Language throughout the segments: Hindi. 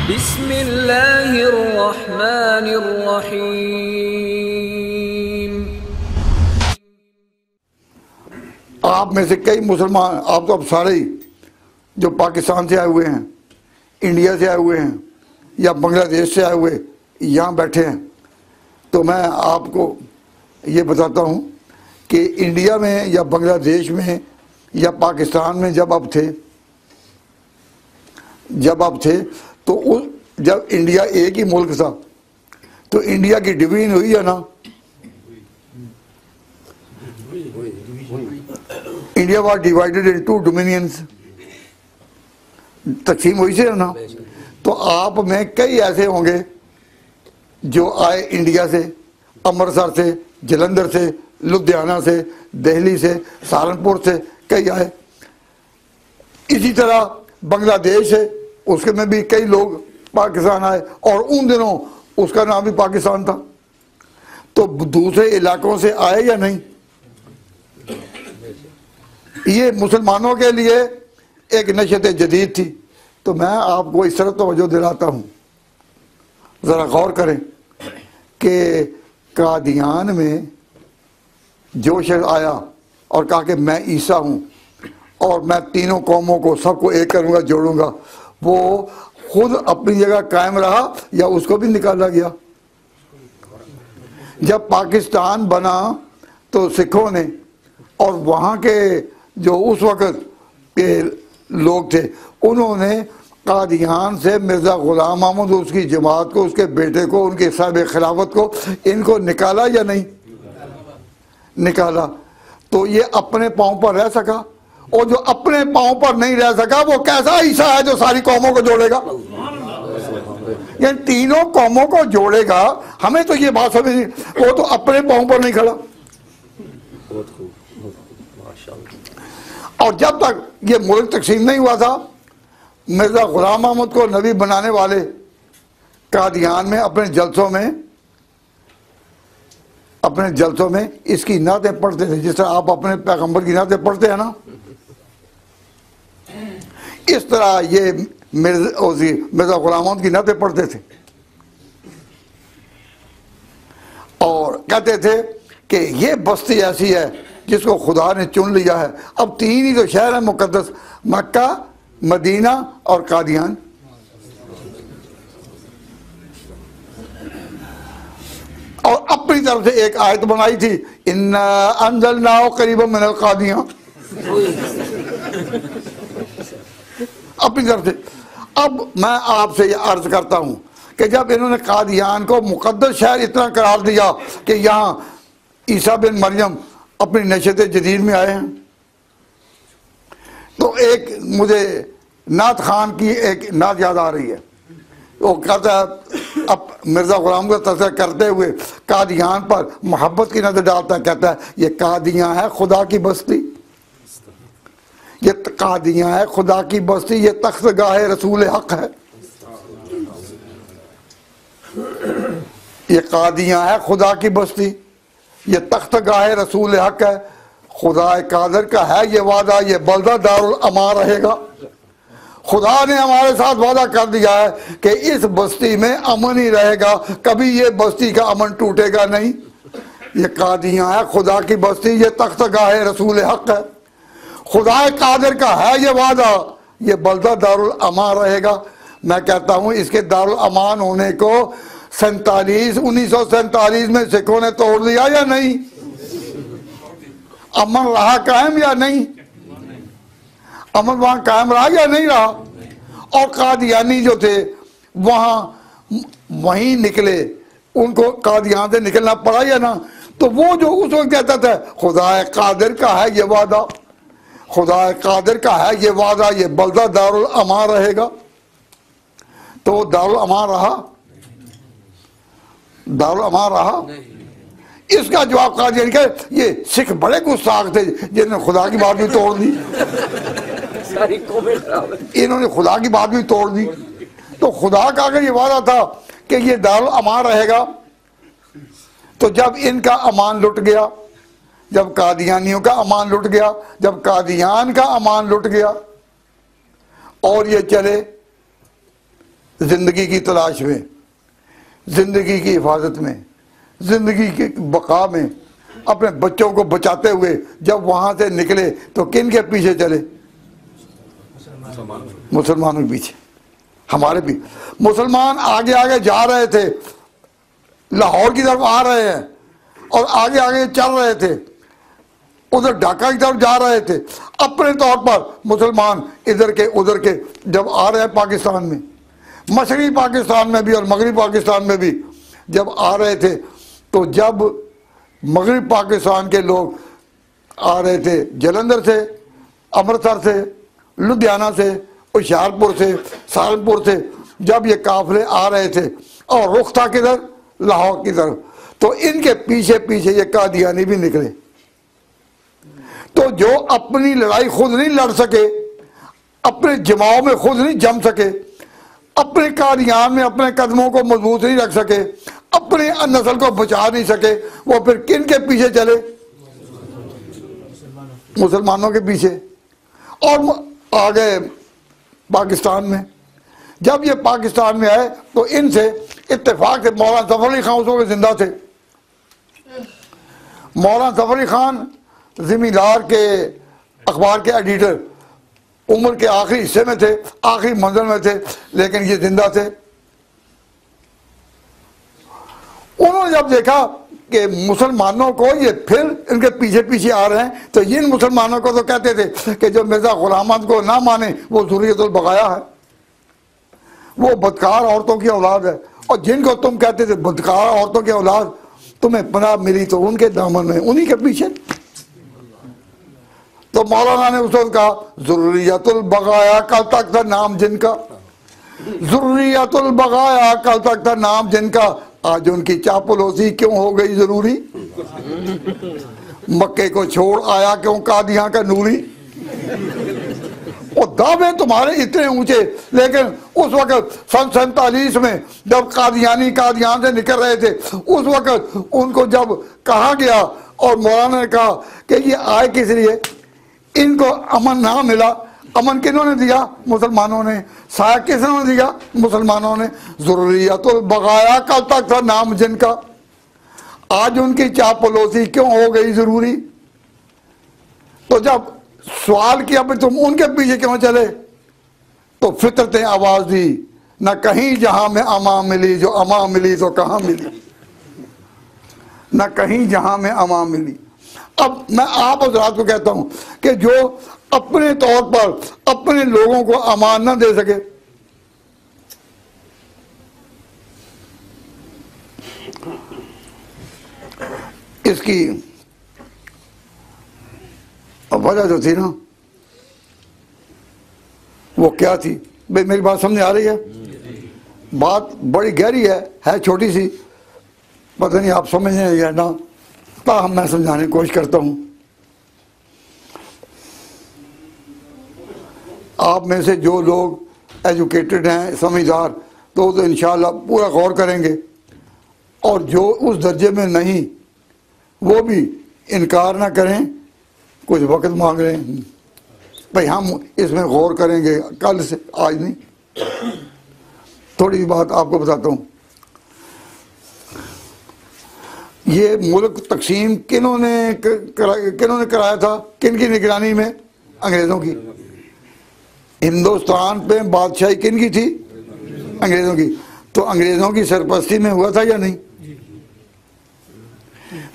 बिस्मिल्लाहिर्रहमानिर्रहीम। आप में से कई मुसलमान, आप तो अब सारे ही जो पाकिस्तान से आए हुए हैं, इंडिया से आए हुए हैं या बांग्लादेश से आए हुए यहाँ बैठे हैं, तो मैं आपको ये बताता हूँ कि इंडिया में या बांग्लादेश में या पाकिस्तान में जब आप थे तो जब इंडिया एक ही मुल्क था तो इंडिया की डिवीजन हुई है ना। India was divided in 2 dominions, तकसीम हुई से ना। तो आप में कई ऐसे होंगे जो आए इंडिया से, अमृतसर से, जलंधर से, लुधियाना से, दिल्ली से, सहारनपुर से कई आए। इसी तरह बांग्लादेश है, उसके में भी कई लोग पाकिस्तान आए और उन दिनों उसका नाम भी पाकिस्तान था। तो दूसरे इलाकों से आए या नहीं? ये मुसलमानों के लिए एक नशत जदीद थी। तो मैं आपको इस तरह तवज्जो दिलाता हूँ, ज़रा गौर करें कि कादियान में जो शख्स आया और कहा कि मैं ईसा हूँ और मैं तीनों कौमों को सबको एक करूँगा, जोड़ूंगा, वो खुद अपनी जगह कायम रहा या उसको भी निकाला गया? जब पाकिस्तान बना तो सिखों ने और वहाँ के जो उस वक़्त के लोग थे उन्होंने कादियान से मिर्ज़ा ग़ुलाम अहमद, उसकी जमात को, उसके बेटे को, उनके साहिब खिलाफत को, इनको निकाला या नहीं निकाला? तो ये अपने पाँव पर रह सका, और जो अपने पाँव पर नहीं रह सका वो कैसा ईसा है जो सारी कौमों को जोड़ेगा? यानी तीनों कौमों को जोड़ेगा। हमें तो ये बात समझ, वो तो अपने पाँव पर नहीं खड़ा। और जब तक ये मुल्क तकसीम नहीं हुआ था, मिर्ज़ा ग़ुलाम अहमद को नबी बनाने वाले कादियान में अपने जलसों में इसकी नातें पढ़ते थे, जिस तरह आप अपने पैगंबर की नातें पढ़ते हैं ना, इस तरह ये मिर्ज़ा ग़ुलाम अहमद की नातें पढ़ते थे और कहते थे कि ये बस्ती ऐसी है जिसको खुदा ने चुन लिया है। अब 3 ही तो शहर है मुकद्दस, मक्का, मदीना और कादियान। और अपनी तरफ से एक आयत बनाई थी, इन्ना अंज़लनाहु क़रीबन मिनल कादियान, अपनी तरफ से। अब मैं आपसे ये अर्ज करता हूं कि जब इन्होंने कादियान को मुकद्दस शहर इतना करार दिया कि यहाँ ईसा बिन मरियम अपनी नशत जदीद में आए हैं, तो एक मुझे नात खान की एक नात याद आ रही है। वो कहता है, अब मिर्ज़ा ग़ुलाम का तज़किरा करते हुए कादियान पर मोहब्बत की नज़र डालता है, कहता है ये कादियान है खुदा की बस्ती, ये कादियां है खुदा की बस्ती, ये तख्तगाह रसूल हक है। ये कादियां है खुदा की बस्ती, ये तख्तगाह रसूल हक है। खुदा कादर का है ये वादा, ये बल्दा दारुल अमान रहेगा। खुदा ने हमारे साथ वादा कर दिया है कि इस बस्ती में अमन ही रहेगा, कभी ये बस्ती का अमन टूटेगा नहीं। ये कादियां है खुदा की बस्ती, ये तख्तगाह रसूल हक है। खुदा कादिर का है ये वादा, ये बल्दा दारुल अमान रहेगा। मैं कहता हूँ इसके दारुल अमान होने को 1947 में सिखों ने तोड़ दिया या नहीं? अमन रहा कायम या नहीं? अमन वहां कायम रहा या नहीं रहा? और कादियानी जो थे वहीं निकले, उनको कादियान से निकलना पड़ा या ना? तो वो जो उस वक्त कहता था खुदा कादिर का है ये वादा, खुदा कादिर का है ये वादा, ये बल्दा दारुल अमान रहेगा, तो दारुल अमान रहा? दारुल अमान रहा? इसका जवाब कादियानी का, ये सिख बड़े गुस्ताख थे जिन्होंने खुदा की बात भी तोड़ दी, इन्होंने खुदा की बात भी तोड़ दी। तो खुदा का अगर ये वादा था कि ये दारुल अमान रहेगा, तो जब इनका अमान लुट गया, जब कादियानियों का अमान लुट गया, जब कादियान का अमान लुट गया और ये चले ज़िंदगी की तलाश में, ज़िंदगी की हिफाजत में, ज़िंदगी की बका में, अपने बच्चों को बचाते हुए जब वहाँ से निकले तो किन के पीछे चले? मुसलमानों के पीछे। हमारे भी मुसलमान आगे आगे जा रहे थे, लाहौर की तरफ आ रहे हैं और आगे आगे चल रहे थे, उधर ढाका की तरफ जा रहे थे। अपने तौर पर मुसलमान इधर के उधर के जब आ रहे हैं पाकिस्तान में, मशरक़ी पाकिस्तान में भी और मगरबी पाकिस्तान में भी जब आ रहे थे, तो जब मगरबी पाकिस्तान के लोग आ रहे थे जलंधर से, अमृतसर से, लुधियाना से, होशियारपुर से, सहारनपुर से, जब ये काफिले आ रहे थे और रुख था किधर? लाहौर की तरफ, तो इनके पीछे पीछे ये कादियानी भी निकले। तो जो अपनी लड़ाई खुद नहीं लड़ सके, अपने जमाओं में खुद नहीं जम सके, अपने कादियान में अपने कदमों को मजबूत नहीं रख सके, अपने नस्ल को बचा नहीं सके, वो फिर किन के पीछे चले? मुसलमानों के पीछे। और आ गए पाकिस्तान में। जब ये पाकिस्तान में आए तो इनसे इत्तेफाक से मौलाना ज़फ़र अली खान उस वक्त जिंदा थे। मौलाना ज़फ़र अली खान ज़मींदार के अखबार के एडिटर, उम्र के आखिरी हिस्से में थे, आखिरी मंजिल में थे, लेकिन ये जिंदा थे। उन्होंने जब देखा कि मुसलमानों को ये फिर इनके पीछे पीछे आ रहे हैं, तो इन मुसलमानों को तो कहते थे कि जो मिर्जा गुलाम अहमद को ना माने वो ज़ुर्रियतुल बगाया है, वो बदकार औरतों की औलाद है, और जिनको तुम कहते थे बदकार औरतों की औलाद, तुम्हें पनाह मिली तो उनके दामन में, उन्हीं के पीछे। तो मौलाना ने उस वक्त कहा ज़ुर्रियतुल बगाया कल तक था नाम जिनका, ज़ुर्रियतुल बगाया कल तक था नाम जिनका, आज उनकी चापलूसी क्यों हो गई जरूरी? मक्के को छोड़ आया क्यों कादियां का नूरी? और दावे तुम्हारे इतने ऊंचे, लेकिन उस वक्त सन 47 में जब कादियानी कादियान से निकल रहे थे, उस वक्त उनको जब कहा गया और मौलाना ने कहा कि ये आए किस लिए, इनको अमन ना मिला। अमन किन्होंने दिया? मुसलमानों ने। साया किसने दिया? मुसलमानों ने। ज़ुर्रियतुल बगाया कल तक था नाम जिनका, आज उनकी चापलूसी क्यों हो गई जरूरी? तो जब सवाल किया भाई तुम उनके पीछे क्यों चले, तो फितरत ने आवाज दी, न कहीं जहां में अमा मिली, जो अमा मिली तो कहां मिली, न कहीं जहां में अमा मिली। अब मैं आप हज़रात को कहता हूं कि जो अपने तौर पर अपने लोगों को अमान न दे सके, इसकी वजह जो थी ना, वो क्या थी? भाई मेरी बात समझ आ रही है? बात बड़ी गहरी है छोटी सी, पता नहीं आप समझ नहीं है ना, ताहम मैं समझाने की कोशिश करता हूं। आप में से जो लोग एजुकेटेड हैं, समझदार, तो इंशाअल्लाह पूरा गौर करेंगे, और जो उस दर्जे में नहीं वो भी इनकार ना करें, कुछ वक्त मांग रहे हैं भाई हम इसमें गौर करेंगे, कल से, आज नहीं। थोड़ी सी बात आपको बताता हूँ। ये मुल्क तकसीम किन्होंने कराया था? किन की निगरानी में? अंग्रेज़ों की। हिंदुस्तान पे बादशाही किन की थी? अंग्रेज़ों की। तो अंग्रेज़ों की सरपरस्ती में हुआ था या नहीं?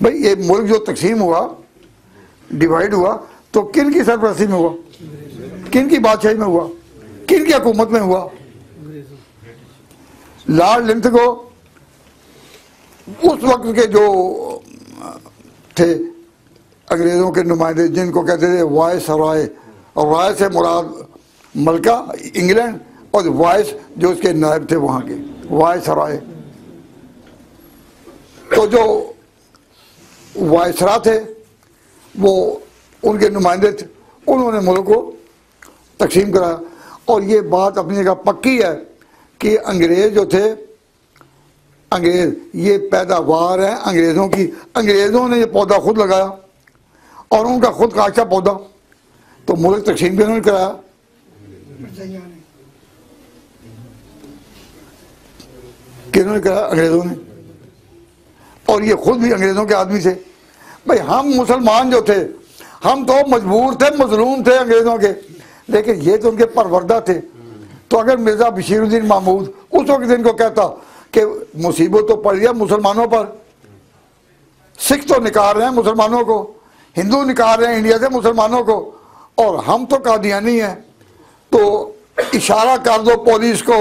भाई ये मुल्क जो तकसीम हुआ, डिवाइड हुआ, तो किन की सरपरस्ती में हुआ? किन की बादशाही में हुआ? किन की हुकूमत में हुआ? लॉर्ड लिंथगो उस वक्त के जो थे अंग्रेज़ों के नुमाइंदे, जिनको कहते थे वायस राय, और राय से मुराद मलका इंग्लैंड, और वायस जो उसके नायब थे वहाँ के, वायस राय। तो जो वायसरा थे वो उनके नुमाइंदे थे, उन्होंने मुल्क को तकसीम कराया। और ये बात अपनी जगह पक्की है कि अंग्रेज़ जो थे, अंग्रेज़ ये पैदावार है अंग्रेज़ों की। अंग्रेज़ों ने ये पौधा खुद लगाया और उनका खुद का अच्छा पौधा, तो मुल्क तकसीम भी उन्होंने कराया। किन्होंने कहा? अंग्रेज़ों ने। और ये खुद भी अंग्रेज़ों के आदमी थे। भाई हम मुसलमान जो थे, हम तो मजबूर थे, मजलूम थे अंग्रेज़ों के, लेकिन ये तो उनके परवरदा थे। तो अगर मिर्ज़ा बशीरुद्दीन महमूद उस वक्त इनको कहता कि मुसीबत तो पड़ गया मुसलमानों पर, सिख तो निकाल रहे हैं मुसलमानों को, हिंदू निकाल रहे हैं इंडिया से मुसलमानों को, और हम तो कादियानी हैं, तो इशारा कर दो पुलिस को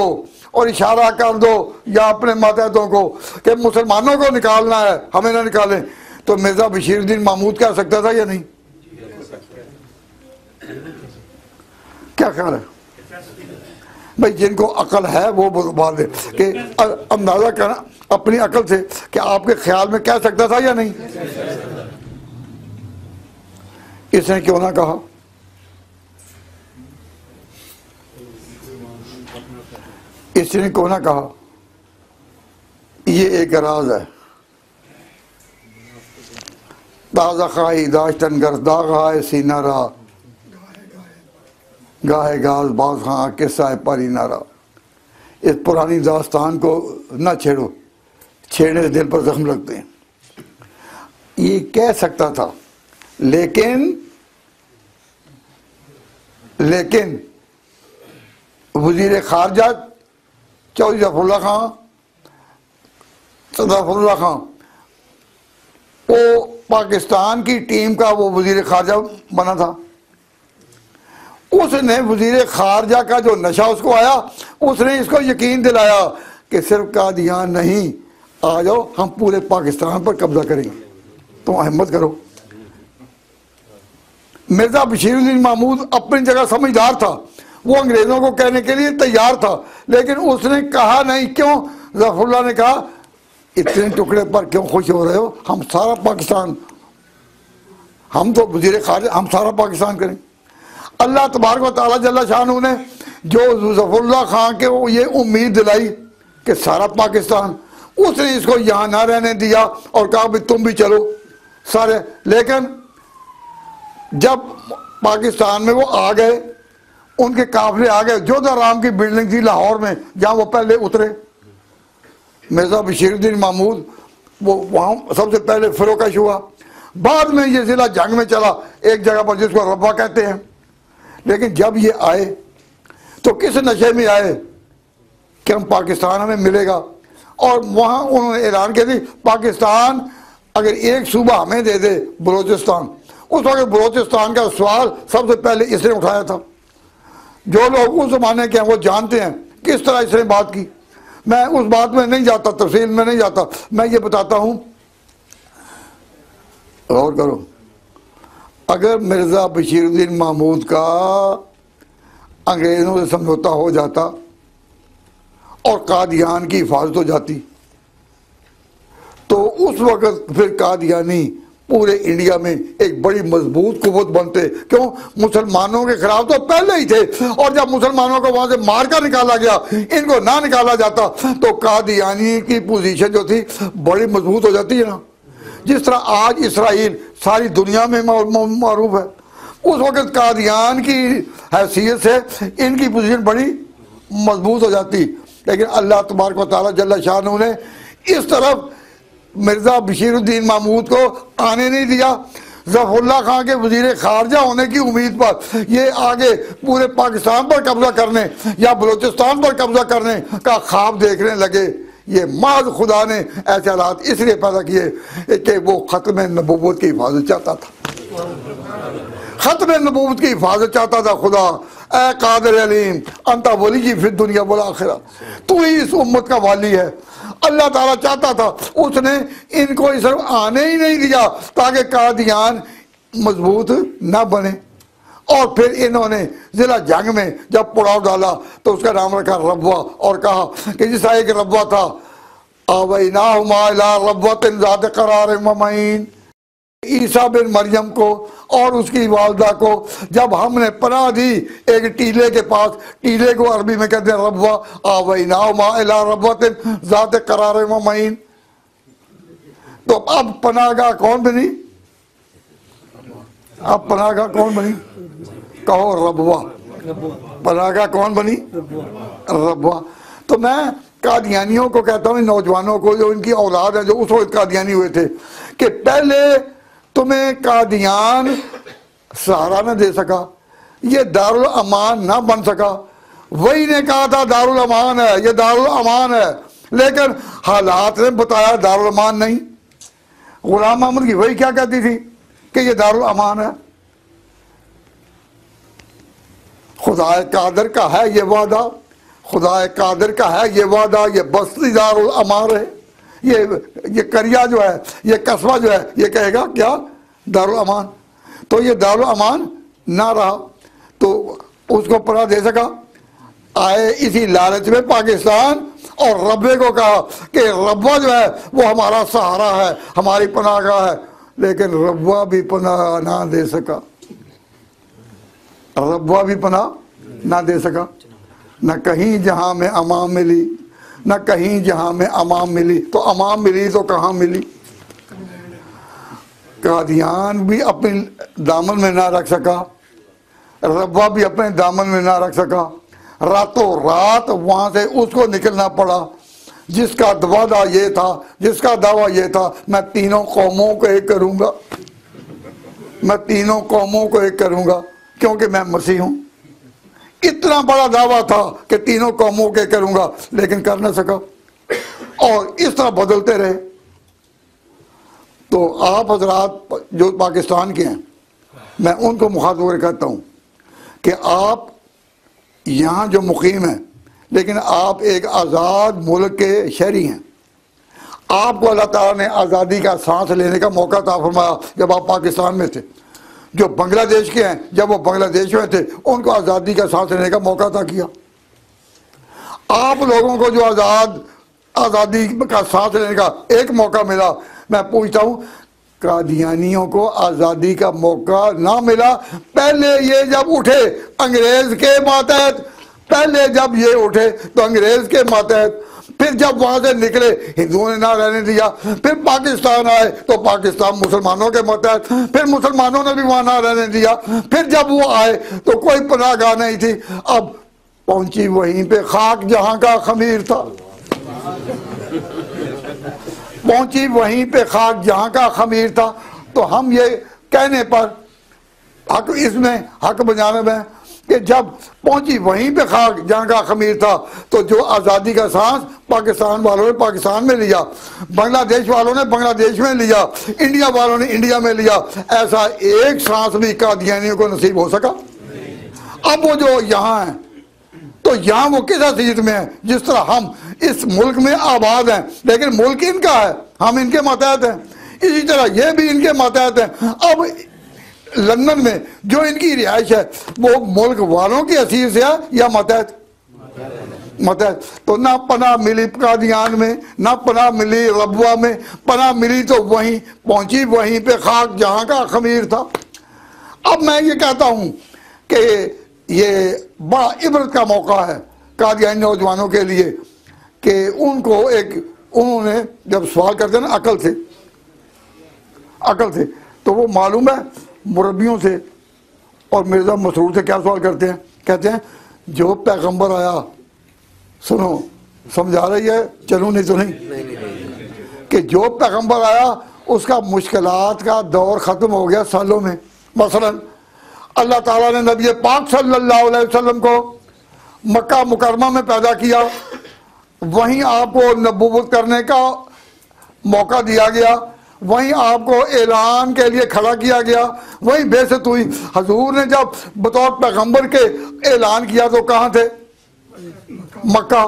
और इशारा कर दो या अपने मातहतों को कि मुसलमानों को निकालना है, हमें ना निकालें, तो मिर्ज़ा बशीरुद्दीन महमूद कह सकता था या नहीं? क्या ख्याल है भाई? जिनको अकल है वो बात दे कि अंदाजा करना अपनी अकल से कि आपके ख्याल में कह सकता था या नहीं? इसने क्यों ना कहा? इसने क्यों ना कहा? ये एक राज है। ताज़ा खाई दाश्तन गर्दा गाए सीना रहा, गाहे गाज बाज खां किस्सा परी नारा। इस पुरानी दास्तान को ना छेड़ो, छेड़ने से दिल पर जख्म लगते हैं। ये कह सकता था, लेकिन वजीर खारजा चौधरी ज़फ़रुल्लाह खां वो पाकिस्तान की टीम का वो वजीर खारजा बना था। उसने वजीर खारजा का जो नशा उसको आया, उसने इसको यकीन दिलाया कि सिर्फ कादियान नहीं, आ जाओ हम पूरे पाकिस्तान पर कब्जा करेंगे, तुम हिम्मत करो। मिर्ज़ा बशीरुद्दीन महमूद अपनी जगह समझदार था, वो अंग्रेज़ों को कहने के लिए तैयार था, लेकिन उसने कहा नहीं। क्यों? ज़फ़रुल्लाह ने कहा इतने टुकड़े पर क्यों खुश हो रहे हो, हम सारा पाकिस्तान, हम तो वज़ीर ख़ारिजा, हम सारा पाकिस्तान करें। अल्लाह तबारक व तआला जल्ल शानहू ने जो ज़फ़रुल्लाह खां के वो ये उम्मीद दिलाई कि सारा पाकिस्तान, उसने इसको यहाँ ना रहने दिया और कहा भाई तुम भी चलो सारे। लेकिन जब पाकिस्तान में वो आ गए, उनके काफिले आ गए, जोधाराम की बिल्डिंग थी लाहौर में जहाँ वो पहले उतरे, मिर्ज़ा बशीरुद्दीन महमूद वो वहाँ सबसे पहले फिरोकश हुआ। बाद में ये ज़िला जंग में चला एक जगह पर जिसको रब्बा कहते हैं। लेकिन जब ये आए तो किस नशे में आए कि हम पाकिस्तान हमें मिलेगा, और वहाँ उन्होंने ऐलान किया थी पाकिस्तान अगर एक सूबा हमें दे दे बलूचिस्तान। उस वक्त बलूचिस्तान का सवाल सबसे पहले इसने उठाया था। जो लोग उस ज़माने के हैं वो जानते हैं किस तरह इसने बात की। मैं उस बात में नहीं जाता, तफसील में नहीं जाता, मैं ये बताता हूँ, गौर करो। अगर मिर्ज़ा बशीरुद्दीन महमूद का अंग्रेज़ों से समझौता हो जाता और कादियान की हिफाजत हो जाती, तो उस वक़्त फिर कादियानी पूरे इंडिया में एक बड़ी मजबूत कुव्वत बनते। क्यों? मुसलमानों के खिलाफ तो पहले ही थे, और जब मुसलमानों को वहां से मार कर निकाला गया, इनको ना निकाला जाता तो कादियानी की पोजीशन जो थी बड़ी मजबूत हो जाती है ना। जिस तरह आज इसराइल सारी दुनिया में मारूफ है, उस वक़्त कादियान की हैसियत से इनकी पोजीशन बड़ी मजबूत हो जाती। लेकिन अल्लाह तबारक व तआला जल्ल शानहू ने इस तरफ मिर्ज़ा बशीरुद्दीन महमूद को आने नहीं दिया। ज़फ़रुल्लाह खां के वज़ीर ख़ारजा होने की उम्मीद पर ये आगे पूरे पाकिस्तान पर कब्जा करने या बलूचिस्तान पर कब्जा करने का ख्वाब देखने लगे। ये महज खुदा ने ऐसे हालात इसलिए पैदा किए कि वो ख़त्म नबूवत की हिफाजत चाहता था। ख़त्म नबूवत की हिफाजत चाहता था खुदा। ए कादिर अलीम अंता वली की फिर दुनिया वल आखिरा, तू ही इस उम्मत का वाली है। अल्लाह ताला चाहता था, उसने इनको इस तरफ आने ही नहीं दिया ताकि कादियान मजबूत न बने। और फिर इन्होंने जिला जंग में जब पड़ाव डाला तो उसका नाम रखा रब्वा, और कहा कि जिसका एक रब्वा था, आवैनाहुमा इला रब्वतिन ज़ात करार ममईन, ईसा बिन मरियम को और उसकी वालदा को जब हमने पनाह दी एक टीले के पास, टीले को अरबी में कहते हैं रब्वा, आवैनाहुमा इला रब्वतिन ज़ात करार ममईन। तो अब पनाहगाह कौन बनी? अब पनाहगाह कौन बनी? कहो रब्वा। पनाहगाह कौन बनी? रब्वा। तो मैं कादियानियों को कहता हूँ, नौजवानों को जो इनकी औलाद है जो उस वक्त कादियानी हुए थे, कि पहले तुम्हें कादियान सहारा न दे सका, ये दारुल अमान ना बन सका। वही ने कहा था दारुल अमान है, ये दारुल अमान है, लेकिन हालात ने बताया दारुल अमान नहीं। गुलाम अहमद की वही क्या कहती थी कि ये दारुल अमान है। खुदा कादर का है ये वादा, खुदा कादर का है ये वादा, ये बस्ती दारुल अमान है। ये करिया जो है, ये कस्बा जो है, ये कहेगा क्या दारुल अमान। तो ये दारुल अमान ना रहा तो उसको पनाह दे सका। आए इसी लालच में पाकिस्तान और रब्बे को कहा कि रब्बा जो है वो हमारा सहारा है, हमारी पनाहगाह है, लेकिन रब्बा भी पनाह ना दे सका, रब्बा भी पनाह ना दे सका। न कहीं जहां में अमाम मिली, न कहीं जहां में अमाम मिली, तो अमाम मिली तो कहाँ मिली। कादियान भी अपने दामन में ना रख सका, रब्बा भी अपने दामन में ना रख सका। रातों रात वहां से उसको निकलना पड़ा, जिसका वादा ये था, जिसका दावा ये था, मैं तीनों कौमों को एक करूंगा, मैं तीनों कौमों को एक करूंगा क्योंकि मैं मसीह हूं। इतना बड़ा दावा था कि तीनों कौमों के करूंगा, लेकिन कर न सका और इस तरह बदलते रहे। तो आप हजरात जो पाकिस्तान के हैं, मैं उनको मुखातब कहता हूं कि आप यहाँ जो मुकीम हैं, लेकिन आप एक आज़ाद मुल्क के शहरी हैं। आपको अल्लाह ताला ने आज़ादी का सांस लेने का मौका था फरमाया जब आप पाकिस्तान में थे। जो बांग्लादेश के हैं, जब वो बांग्लादेश में थे, उनको आज़ादी का सांस लेने का मौका था किया। आप लोगों को जो आज़ादी का सांस लेने का एक मौका मिला, मैं पूछता हूँ कादियानियों को आज़ादी का मौका ना मिला। पहले ये जब उठे अंग्रेज के मातहत, पहले जब ये उठे तो अंग्रेज के मातहत, फिर जब वहां से निकले हिंदुओं ने ना रहने दिया, फिर पाकिस्तान आए तो पाकिस्तान मुसलमानों के मातहत, फिर मुसलमानों ने भी वहां ना रहने दिया, फिर जब वो आए तो कोई पनाहगाह नहीं थी। अब पहुंची वहीं पे खाक जहां का खमीर था, पहुंची वहीं पे खाक जहां का खमीर था। तो हम ये कहने पर हक, इसमें हक बजाने में कि जब पहुंची वहीं पे खाक जहां का खमीर था, तो जो आज़ादी का सांस पाकिस्तान वालों ने पाकिस्तान में लिया, बांग्लादेश वालों ने बांग्लादेश में लिया, इंडिया वालों ने इंडिया में लिया, ऐसा एक सांस भी कादियानियों को नसीब हो सका। अब वो जो यहाँ है, तो यहाँ वो किस हैसियत में है, जिस तरह हम इस मुल्क में आबाद हैं, लेकिन मुल्क इनका है, हम इनके मातहत हैं, इसी तरह ये भी इनके मातहत हैं। अब लंदन में जो इनकी रिहाइश है वो मुल्क वालों की हैसियत से है या मातहत, मातहत। तो ना पनाह मिली कादियान में, ना पनाह मिली रब्वा में, पनाह मिली तो वहीं पहुंची वहीं पे खाक जहां का खमीर था। अब मैं ये कहता हूं कि ये बड़ा इबरत का मौका है कादियानी नौजवानों के लिए कि उनको एक, उन्होंने जब सवाल करते ना अकल से, अकल से, तो वो मालूम है मुरब्बियों से और मिर्ज़ा मसरूर से क्या सवाल करते हैं। कहते हैं जो पैगंबर आया, सुनो समझा रही है, चलूँ नहीं तो नहीं, कि जो पैगंबर आया उसका मुश्किलात का दौर ख़त्म हो गया सालों में। मसलन अल्लाह ताला ने नबी पाक सल्लल्लाहु अलैहि वसल्लम को मक्का मुकरमा में पैदा किया, वहीं आपको नबूवत करने का मौका दिया गया, वहीं आपको ऐलान के लिए खड़ा किया गया, वहीं बेइज्जत हुई। हजूर ने जब बतौर पैगंबर के ऐलान किया तो कहाँ थे, मक्का।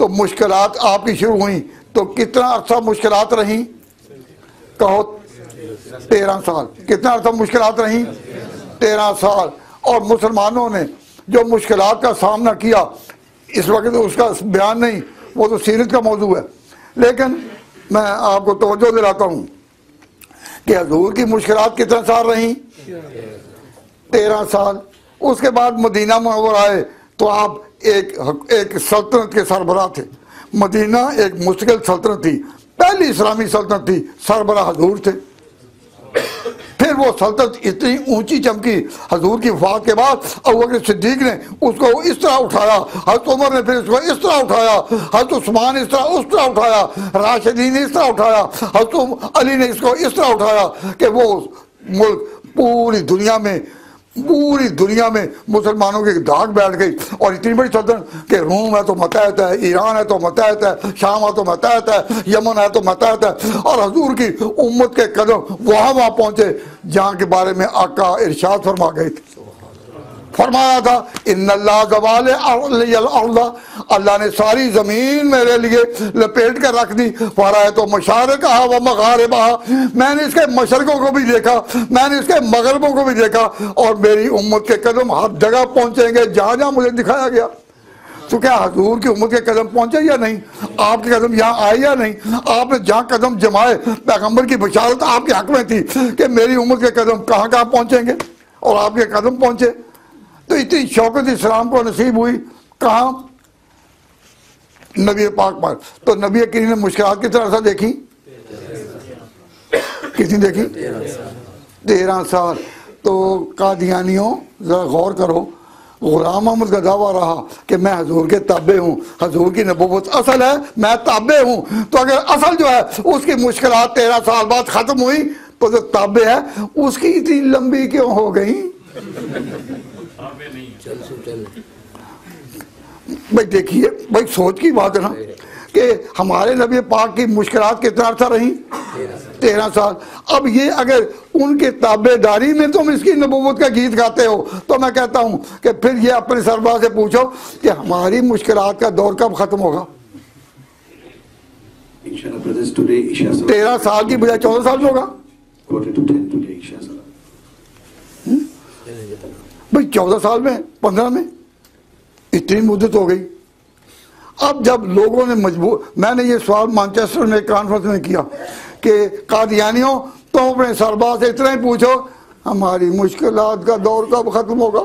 तो मुश्किलात आपकी शुरू हुई, तो कितना अर्सा मुश्किलात रहीं, कहो 13 साल। कितना अर्सा मुश्किलात रहीं, 13 साल। और मुसलमानों ने जो मुश्किलात का सामना किया, इस वक्त उसका बयान नहीं, वो तो सीरत का मौजू है, लेकिन मैं आपको तवज्जो दिलाता हूँ कि हजूर की मुश्किलात कितने साल रहीं, 13 साल। उसके बाद मदीना मुनव्वर आए तो आप एक सल्तनत के सरबराह थे। मदीना एक मुस्तकिल सल्तनत थी, पहली इस्लामी सल्तनत थी, सरबराह हजूर थे। फिर वो सल्तनत इतनी ऊंची चमकी हजूर की वफात के बाद अबू बकर सिद्दीक ने उसको इस तरह उठाया, हज़रत उमर ने फिर इसको इस तरह उठाया, हज़रत उस्मान इस तरह उस तरह उठाया, राशिदीन ने इस तरह उठाया, हज़रत अली ने इसको इस तरह उठाया कि वो मुल्क पूरी दुनिया में मुसलमानों की दाग बैठ गई। और इतनी बड़ी सल्तनत कि रूम है तो मतहत है, ईरान है तो मतहत है, शाम है तो मतहत है, यमन है तो मतहत है। और हजूर की उम्मत के कदम वहाँ पहुँचे जहाँ के बारे में आका इरशाद फरमा गए थे, फरमाया था इन्नल्लाह ज़वाले अल्लाह ने सारी ज़मीन मेरे लिए लपेट कर रख दी। फराए तो मशारिक़हा व मग़ारिबहा, मैंने इसके मशरक़ों को भी देखा, मैंने इसके मग़रिबों को भी देखा, और मेरी उम्मत के कदम हर जगह पहुँचेंगे जहाँ जहाँ मुझे दिखाया गया। तो क्या हजूर की उम्मत के कदम पहुँचे या नहीं? आपके कदम यहाँ आए या नहीं? आपने जहाँ कदम जमाए, पैगम्बर की बशारत आपके हक़ में थी कि मेरी उम्मत के कदम कहाँ कहाँ पहुँचेंगे, और आपके कदम पहुँचे। तो इतनी शौकत इस्लाम को नसीब हुई कहाँ? नबी पाक पर। तो नबी करीम ने मुश्किलात किस तरह से देखी? कितनी देखी? 13 साल। तो कादियानियों जरा गौर करो, गुलाम अहमद का दावा रहा कि मैं हजूर के ताबे हूँ, हजूर की नबूवत असल है, मैं ताबे हूँ। तो अगर असल जो है उसकी मुश्किलात 13 साल बाद खत्म हुई, तो जो ताबे है उसकी इतनी लंबी क्यों हो गई? भाई देखिए, भाई सोच की बात है ना कि हमारे नबी पाक की मुश्किलात कितना अर्सा रही? 13 साल। अब ये अगर उनके ताबेदारी में तुम इसकी नबूवत का गीत गाते हो, तो मैं कहता हूँ कि फिर ये अपने सरबराह से पूछो कि हमारी मुश्किलात का दौर कब खत्म होगा? 13 साल की बजाय 14 साल में होगा। भाई 14 साल में, 15 में इतनी मुद्दत हो गई। अब जब लोगों ने मजबूर, मैंने ये सवाल मैनचेस्टर में कॉन्फ्रेंस में किया कि कादियानियों तुम अपने सरबराह से इतना ही पूछो हमारी मुश्किलात का दौर कब खत्म होगा।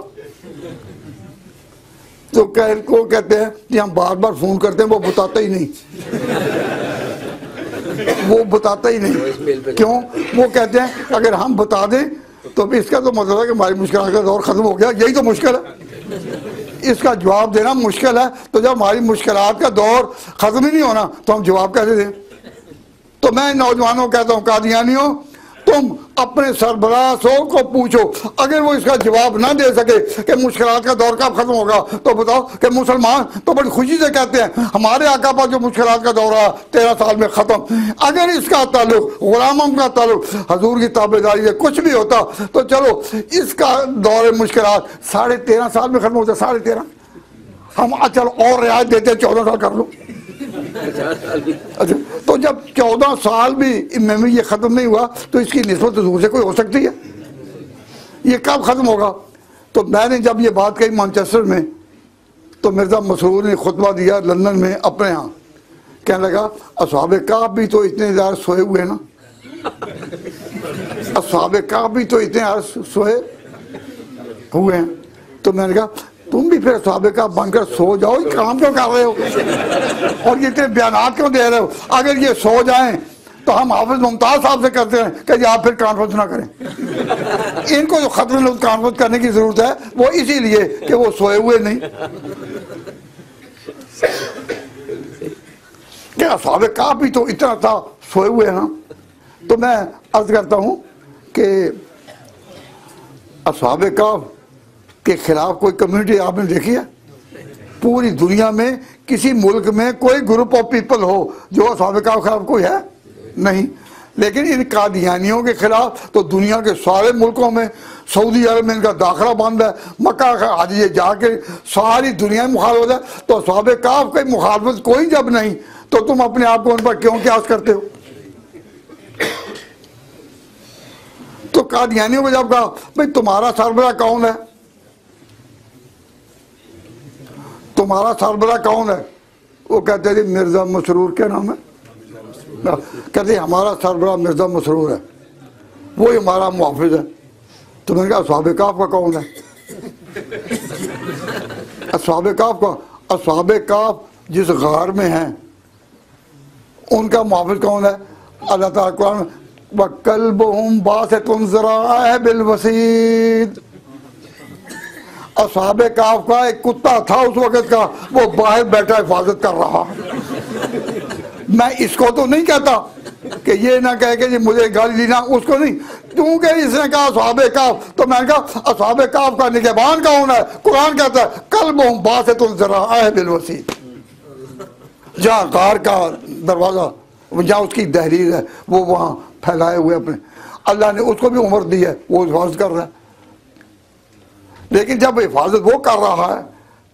तो को कहते हैं कि हम बार बार फोन करते हैं, वो बताता ही नहीं, वो बताता ही नहीं। क्यों? वो कहते हैं अगर हम बता दें तो इसका तो मतलब है कि हमारी मुश्किल का दौर खत्म हो गया। यही तो मुश्किल है, इसका जवाब देना मुश्किल है। तो जब हमारी मुश्किलात का दौर खत्म ही नहीं होना तो हम जवाब कैसे दें? तो मैं नौजवानों कहता हूँ कादियानियों, तुम अपने सरबराह को पूछो, अगर वो इसका जवाब ना दे सके कि मुश्किलात का दौर कब खत्म होगा, तो बताओ कि मुसलमान तो बड़ी खुशी से कहते हैं हमारे आका पर जो मुश्किलात का दौर रहा 13 साल में खत्म। अगर इसका ताल्लुक, गुलामों का ताल्लुक हजूर की ताबेदारी से कुछ भी होता तो चलो इसका दौर मुश्किलात 13.5 साल में खत्म होता। 13.5 हम चलो और रियायत देते 14 साल कर लो। अच्छा, तो जब 14 साल भी में ये खत्म नहीं हुआ तो इसकी निस्बत दूर से कोई हो सकती है? ये कब खत्म होगा? तो मैंने जब ये बात कही मैनचेस्टर में, तो मिर्जा मसरूर ने खुतबा दिया लंदन में अपने यहाँ, कहने लगा असहाबे काफ भी तो इतने ज़्यादा सोए हुए ना, असहाबे काफ भी तो इतने सोए हुए हैं। तो मैंने कहा तुम भी फिर सहाबे का बनकर सो जाओ, काम क्यों कर रहे हो और ये इतने बयान क्यों दे रहे हो? अगर ये सो जाएं तो हम हाफिज मुमताज साहब से करते हैं कि आप फिर कॉन्फ्रेंस ना करें। इनको जो खतरे में कॉन्फ्रेंस करने की जरूरत है वो इसीलिए कि वो सोए हुए नहीं। क्या सहाबे का भी तो इतना था सोए हुए ना। तो मैं अर्ज करता हूँ कि असहाबे का के खिलाफ कोई कम्युनिटी आपने देखी है? पूरी दुनिया में किसी मुल्क में कोई ग्रुप ऑफ पीपल हो जो असहाबे के खिलाफ कोई है? नहीं। लेकिन इन कादियानियों के खिलाफ तो दुनिया के सारे मुल्कों में, सऊदी अरब में इनका दाखिला बंद है, मक्का का आज ये जाके सारी दुनिया में मुखालफत है। तो असहाबे काफ की मुखालफत कोई जब नहीं तो तुम अपने आप को उन पर क्यों क्यास करते हो? तो कादियानियों को जब कहा भाई तुम्हारा सरबराह कौन है, तुम्हारा सरबराह कौन है, वो कहते थे मिर्जा मसरूर। क्या नाम है? कहते हमारा सरबराह मिर्जा मसरूर है, वो ही हमारा मुहाफिज है। तो मैंने कहा असहाबे काफ का कौन है? असहाबे काफ का, असहाबे काफ जिस गार में हैं उनका मुहाफिज कौन है? अल्लाह ताला कुरान वकल्बुहुम बासितुन ज़राअह बिलवसीद। असहाबे काफ का एक कुत्ता था उस वक़्त का, वो बाहर बैठा हिफाजत कर रहा। मैं इसको तो नहीं कहता कि ये ना कहे कि जी मुझे गाली दी ना, उसको नहीं, क्योंकि इसने कहा असहाबे काफ, तो मैंने कहा असहाबे काफ का निगहबान कौन है? कुरान कहता है कल्बुहुम बासितुन ज़राअह बिलवसीद। जहाँ गार का दरवाज़ा, जहाँ उसकी दहलीज है, वो वहाँ फैलाए हुए अपने, अल्लाह ने उसको भी उम्र दी है, वो हिफाजत कर रहा है। लेकिन जब हिफाजत वो कर रहा है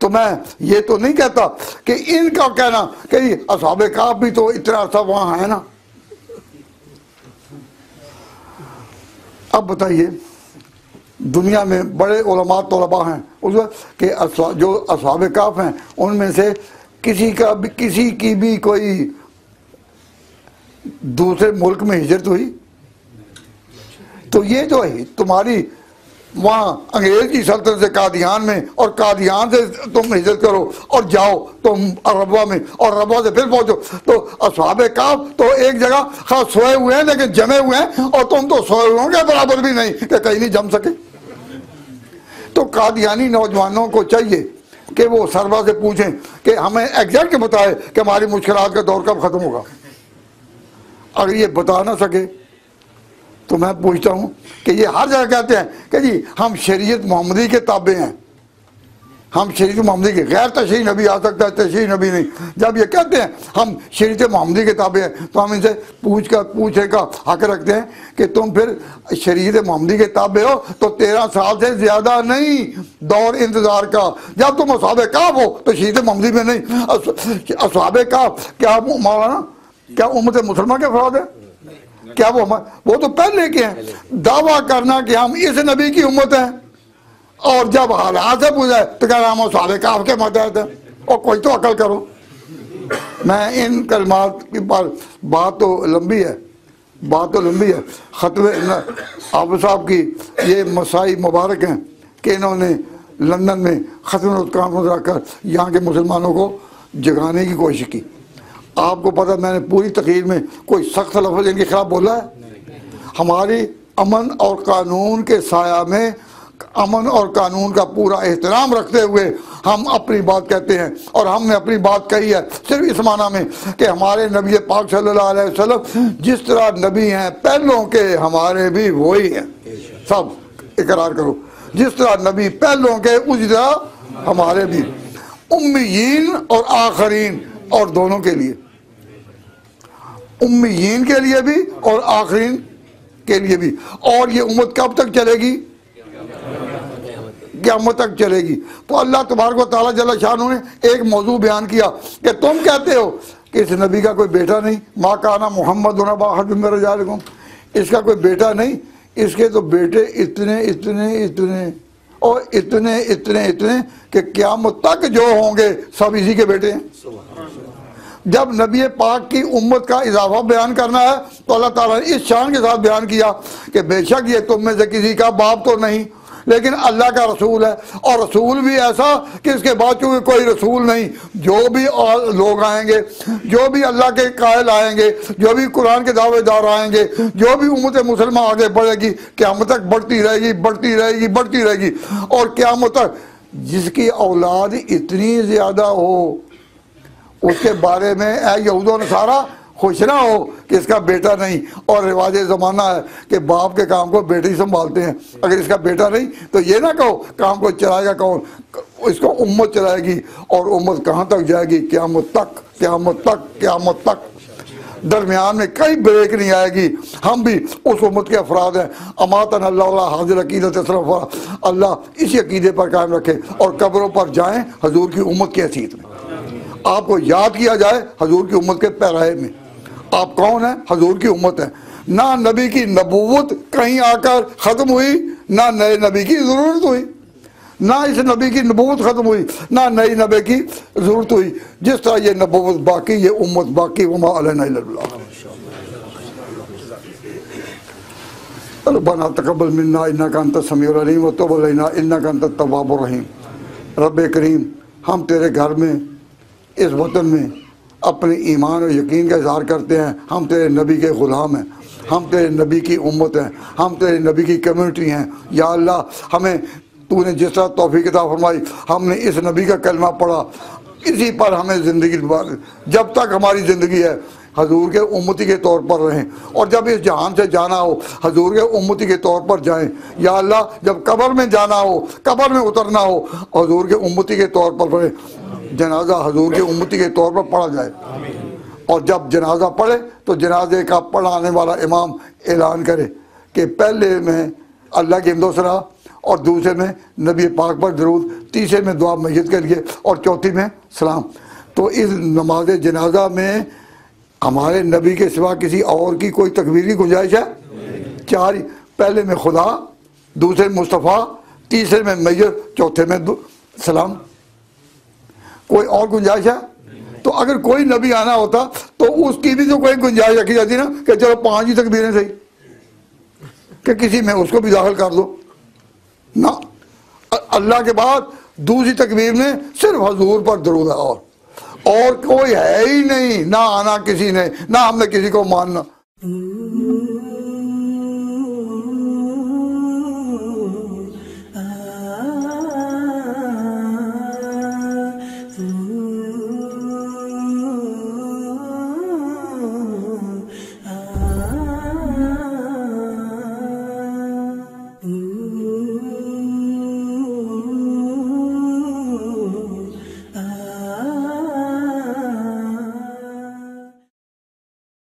तो मैं ये तो नहीं कहता कि इनका कहना कि असहाबे काफ भी तो इतना अर्सा वहाँ है ना। अब बताइए, दुनिया में बड़े उलमा तलबा हैं उसमें कि जो असहाबे काफ हैं उनमें से किसी की भी कोई दूसरे मुल्क में हिजरत हुई? तो ये जो है तुम्हारी वहाँ अंग्रेज की सल्तनत से कादियान में, और कादियान से तुम हिजरत करो और जाओ तुम रबवा में, और रबवा से फिर पहुँचो, तो असहाबे काफ तो एक जगह हाँ सोए हुए हैं लेकिन जमे हुए हैं, और तुम तो सोए हुए के बराबर भी नहीं कि कहीं नहीं जम सके। तो कादियानी नौजवानों को चाहिए कि वो सरवा से पूछें कि हमें एग्जैक्ट बताए कि हमारी मुश्किलात का दौर कब ख़त्म होगा। अगर ये बता ना सके तो मैं पूछता हूँ कि ये हर जगह कहते हैं कि जी हम शरीयत मोहम्मदी के ताबे हैं, हम शरीयत मोहम्मदी के, गैर तशरीह नबी आ सकता है, तशरीह नबी नहीं। जब ये कहते हैं हम शरीयत मोहम्मदी के ताबे हैं तो हम इनसे पूछने का हक रखते हैं कि तुम फिर शरीयत मोहम्मदी के ताबे हो तो 13 साल से ज़्यादा नहीं दौर इंतज़ार का। जब तुम असहाबे काफ हो तो शरीयत मोहम्मदी में नहीं। असहाबे काफ क्या मौलाना, क्या उम्मत मुसलमान के अफराद है? क्या वो तो पहले के हैं। दावा करना कि हम इस नबी की उम्मत हैं, और जब हालात से पूछा तो क्या हम असहाबे काफ के मतहत हैं? और कोई तो अकल करो। मैं इन कलमात की बात तो लंबी है, ख़त्म आप साहब की ये मसाई मुबारक हैं कि इन्होंने लंदन में ख़त्म कॉन्फ्रेंस रखकर यहाँ के मुसलमानों को जगाने की कोशिश की। आपको पता, मैंने पूरी तकरीर में कोई सख्त लफ्ज़ इनके खिलाफ बोला है? हमारी अमन और कानून के साया में, अमन और कानून का पूरा एहतराम रखते हुए हम अपनी बात कहते हैं, और हमने अपनी बात कही है सिर्फ इस माना में कि हमारे नबी पाक सल्लल्लाहु अलैहि वसल्लम जिस तरह नबी हैं पहलों के, हमारे भी वही हैं। सब इकरार करो, जिस तरह नबी पहलों के उसी तरह हमारे भी, उम्मीयीन और आखरीन, और दोनों के लिए, उम्मीयीन के लिए भी और आखरीन के लिए भी। और ये उम्मत कब तक चलेगी? क़यामत तक चलेगी। तो अल्लाह तबारक व तआला जल्ल शाअनहू ने एक मौजू बयान किया कि तुम कहते हो कि इस नबी का कोई बेटा नहीं, मा काना मुहम्मद अबा अहद मिन रिजालिकुम, इसका कोई बेटा नहीं, इसके तो बेटे इतने इतने इतने और इतने इतने इतने कि क़यामत तक जो होंगे सब इसी के बेटे हैं। जब नबी पाक की उम्मत का इजाफा बयान करना है तो अल्लाह ताला ने इस शान के साथ बयान किया कि बेशक ये तुम में से किसी का बाप तो नहीं, लेकिन अल्लाह का रसूल है, और रसूल भी ऐसा कि इसके बाद चूँकि कोई रसूल नहीं, जो भी लोग आएंगे, जो भी अल्लाह के कायल आएंगे, जो भी कुरान के दावेदार आएंगे, जो भी उम्मत मुसलमान आगे बढ़ेगी, क़यामत तक बढ़ती रहेगी, बढ़ती रहेगी, बढ़ती रहेगी। और क़यामत तक जिसकी औलाद इतनी ज़्यादा हो उसके बारे में यहूद और नसारा खुश ना हो कि इसका बेटा नहीं। और रिवाज ज़माना है कि बाप के काम को बेटे ही संभालते हैं। अगर इसका बेटा नहीं तो ये ना कहो काम को चलाएगा कौन, इसको उम्मत चलाएगी। और उम्मत कहाँ तक जाएगी? क़यामत तक, क़यामत तक, क़यामत तक। दरमियान में कहीं ब्रेक नहीं आएगी। हम भी उस उम्मत के अफराद हैं। अमातन अल्लाह हाजिर अकीदत सरफ़ा, अल्लाह इसी अकीदे पर कायम रखे और कब्रों पर जाएँ हजूर की उम्मत की हैसियत में, आपको याद किया जाए हजूर की उम्मत के पैराए में। आप कौन हैं? हजूर की उम्मत है। ना नबी की नबूवत कहीं आकर ख़त्म हुई, ना नए नबी की ज़रूरत हुई, ना इस नबी की नबूवत ख़त्म हुई, ना नई नबी की ज़रूरत हुई। जिस तरह ये नबूवत बाकी, ये उम्मत बाकी। वमा अलैना इल्लल बलाग। रब्बना तक़ब्बल मिन्ना इन्नका अंतस समीउल अलीम व तुब अलैना इन्नका अंतत तव्वाबुर रहीम। रब्बे करीम, हम तेरे घर में, इस वतन में अपने ईमान और यकीन का इजहार करते हैं, हम तेरे नबी के ग़ुलाम हैं, हम तेरे नबी की उम्मत हैं, हम तेरे नबी की कम्युनिटी हैं। या अल्लाह हमें तूने जिस तरह तौफीक अता फरमाई, हमने इस नबी का कलमा पढ़ा, इसी पर हमें ज़िंदगी जब तक हमारी ज़िंदगी है हजूर के उम्मती के तौर पर रहें, और जब इस जहान से जाना हो हजूर के उम्मती के तौर पर जाएं। या अल्लाह जब कब्र में जाना हो, कब्र में उतरना हो, हजूर के उम्मती के तौर पर पढ़े, जनाजा हजूर के उम्मती के तौर पर पढ़ा जाए। और जब जनाजा पढ़े तो जनाजे का पढ़ाने वाला इमाम ऐलान करे कि पहले में अल्लाह की हिम्दोसरा, और दूसरे में नबी पाक पर दरूद, तीसरे में दुआ मस्जिद के लिए, और चौथी में सलाम। तो इस नमाज जनाजा में हमारे नबी के सिवा किसी और की कोई तकबीर की गुंजाइश है? चार ही, पहले में खुदा, दूसरे में मुस्तफ़ा, तीसरे में मैयत, चौथे में सलाम। कोई और गुंजाइश है? तो अगर कोई नबी आना होता तो उसकी भी तो कोई गुंजाइश रखी जाती ना कि चलो 5 ही तकबीरें सही, कि किसी में उसको भी दाखिल कर दो ना। अल्लाह के बाद दूसरी तकबीर में सिर्फ हजूर पर दरूद है, और कोई है ही नहीं, ना आना किसी ने, ना हमने किसी को मानना।